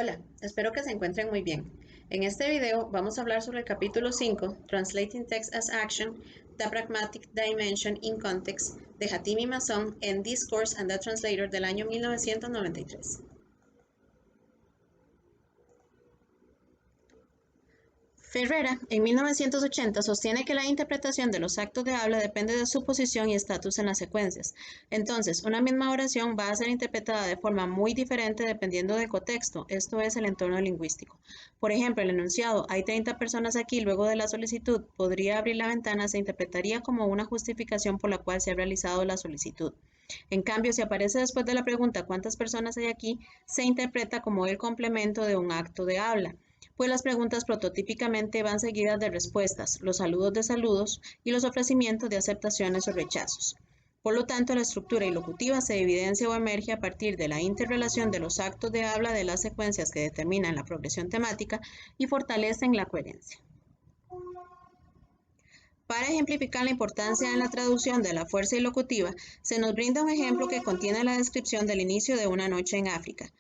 Hola, espero que se encuentren muy bien. En este video vamos a hablar sobre el capítulo 5, Translating Text as Action, The Pragmatic Dimension in Context, de Hatimi Mason en Discourse and the Translator del año 1993. Ferrera, en 1980, sostiene que la interpretación de los actos de habla depende de su posición y estatus en las secuencias. Entonces, una misma oración va a ser interpretada de forma muy diferente dependiendo del contexto, esto es el entorno lingüístico. Por ejemplo, el enunciado "hay 30 personas aquí" luego de la solicitud podría abrir la ventana se interpretaría como una justificación por la cual se ha realizado la solicitud. En cambio, si aparece después de la pregunta "¿cuántas personas hay aquí?", se interpreta como el complemento de un acto de habla, pues las preguntas prototípicamente van seguidas de respuestas, los saludos de saludos y los ofrecimientos de aceptaciones o rechazos. Por lo tanto, la estructura ilocutiva se evidencia o emerge a partir de la interrelación de los actos de habla de las secuencias que determinan la progresión temática y fortalecen la coherencia. Para ejemplificar la importancia en la traducción de la fuerza ilocutiva, se nos brinda un ejemplo que contiene la descripción del inicio de una noche en África,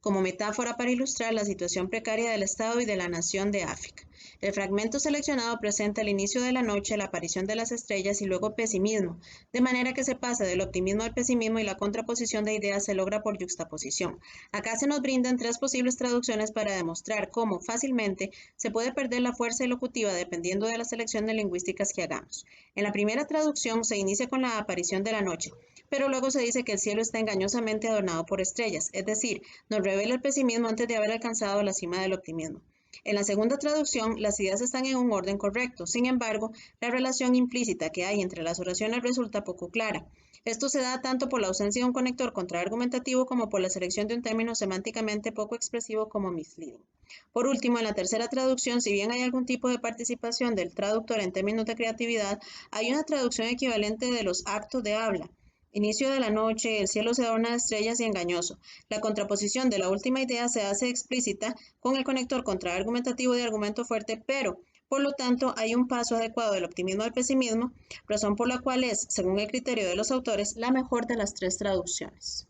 como metáfora para ilustrar la situación precaria del Estado y de la nación de África. El fragmento seleccionado presenta el inicio de la noche, la aparición de las estrellas y luego pesimismo, de manera que se pasa del optimismo al pesimismo y la contraposición de ideas se logra por yuxtaposición. Acá se nos brindan tres posibles traducciones para demostrar cómo fácilmente se puede perder la fuerza elocutiva dependiendo de las selecciones lingüísticas que hagamos. En la primera traducción se inicia con la aparición de la noche, pero luego se dice que el cielo está engañosamente adornado por estrellas, es decir, nos revela el pesimismo antes de haber alcanzado la cima del optimismo. En la segunda traducción, las ideas están en un orden correcto, sin embargo, la relación implícita que hay entre las oraciones resulta poco clara. Esto se da tanto por la ausencia de un conector contraargumentativo como por la selección de un término semánticamente poco expresivo como misleading. Por último, en la tercera traducción, si bien hay algún tipo de participación del traductor en términos de creatividad, hay una traducción equivalente de los actos de habla. Inicio de la noche, el cielo se adorna de estrellas y engañoso. La contraposición de la última idea se hace explícita con el conector contraargumentativo de argumento fuerte, pero, por lo tanto, hay un paso adecuado del optimismo al pesimismo, razón por la cual es, según el criterio de los autores, la mejor de las tres traducciones.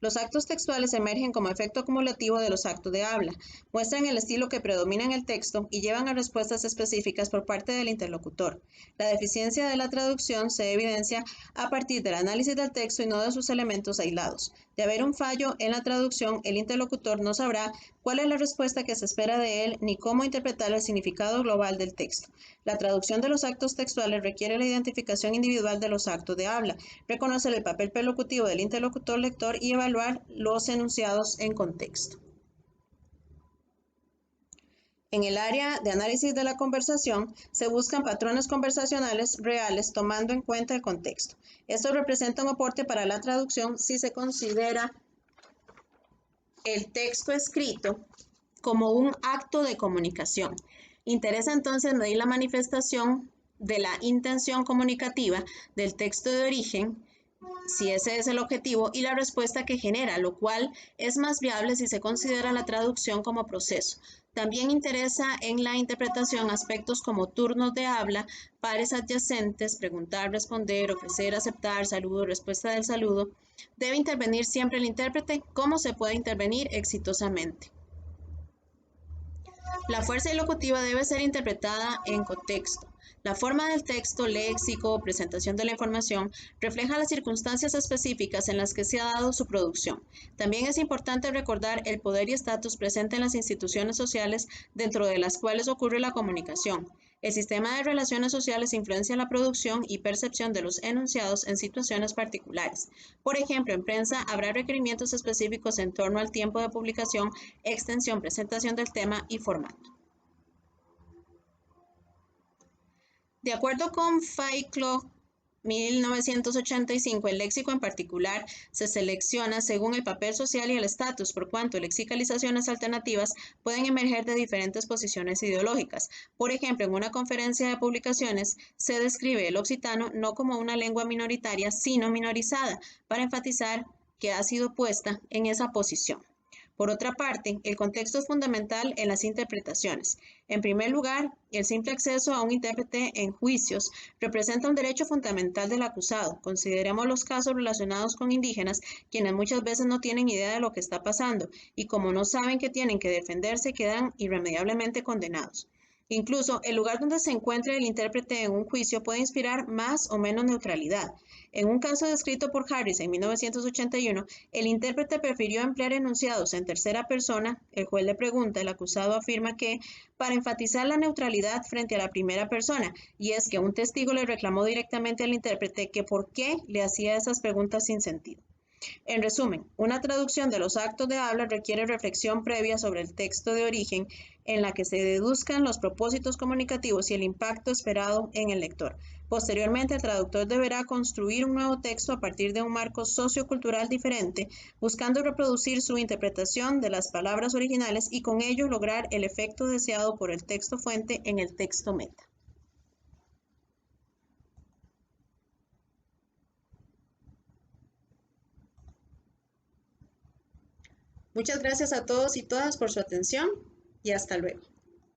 Los actos textuales emergen como efecto acumulativo de los actos de habla, muestran el estilo que predomina en el texto y llevan a respuestas específicas por parte del interlocutor. La deficiencia de la traducción se evidencia a partir del análisis del texto y no de sus elementos aislados. De haber un fallo en la traducción, el interlocutor no sabrá cuál es la respuesta que se espera de él ni cómo interpretar el significado global del texto. La traducción de los actos textuales requiere la identificación individual de los actos de habla, reconocer el papel perlocutivo del interlocutor lector y evaluar los enunciados en contexto. En el área de análisis de la conversación, se buscan patrones conversacionales reales tomando en cuenta el contexto. Esto representa un aporte para la traducción si se considera el texto escrito como un acto de comunicación. Interesa entonces medir la manifestación de la intención comunicativa del texto de origen, si ese es el objetivo, y la respuesta que genera, lo cual es más viable si se considera la traducción como proceso. También interesa en la interpretación aspectos como turnos de habla, pares adyacentes, preguntar, responder, ofrecer, aceptar, saludo, respuesta del saludo. Debe intervenir siempre el intérprete. ¿Cómo se puede intervenir exitosamente? La fuerza ilocutiva debe ser interpretada en contexto. La forma del texto, léxico, presentación de la información, refleja las circunstancias específicas en las que se ha dado su producción. También es importante recordar el poder y estatus presente en las instituciones sociales dentro de las cuales ocurre la comunicación. El sistema de relaciones sociales influencia la producción y percepción de los enunciados en situaciones particulares. Por ejemplo, en prensa habrá requerimientos específicos en torno al tiempo de publicación, extensión, presentación del tema y formato. De acuerdo con Fairclough, 1985, el léxico en particular se selecciona según el papel social y el estatus, por cuanto lexicalizaciones alternativas pueden emerger de diferentes posiciones ideológicas. Por ejemplo, en una conferencia de publicaciones se describe el occitano no como una lengua minoritaria, sino minorizada, para enfatizar que ha sido puesta en esa posición. Por otra parte, el contexto es fundamental en las interpretaciones. En primer lugar, el simple acceso a un intérprete en juicios representa un derecho fundamental del acusado. Consideremos los casos relacionados con indígenas, quienes muchas veces no tienen idea de lo que está pasando y como no saben que tienen que defenderse, quedan irremediablemente condenados. Incluso el lugar donde se encuentre el intérprete en un juicio puede inspirar más o menos neutralidad. En un caso descrito por Harris en 1981, el intérprete prefirió emplear enunciados en tercera persona. El juez le pregunta, el acusado afirma que para enfatizar la neutralidad frente a la primera persona, y es que un testigo le reclamó directamente al intérprete que por qué le hacía esas preguntas sin sentido. En resumen, una traducción de los actos de habla requiere reflexión previa sobre el texto de origen en la que se deduzcan los propósitos comunicativos y el impacto esperado en el lector. Posteriormente, el traductor deberá construir un nuevo texto a partir de un marco sociocultural diferente, buscando reproducir su interpretación de las palabras originales y con ello lograr el efecto deseado por el texto fuente en el texto meta. Muchas gracias a todos y todas por su atención y hasta luego.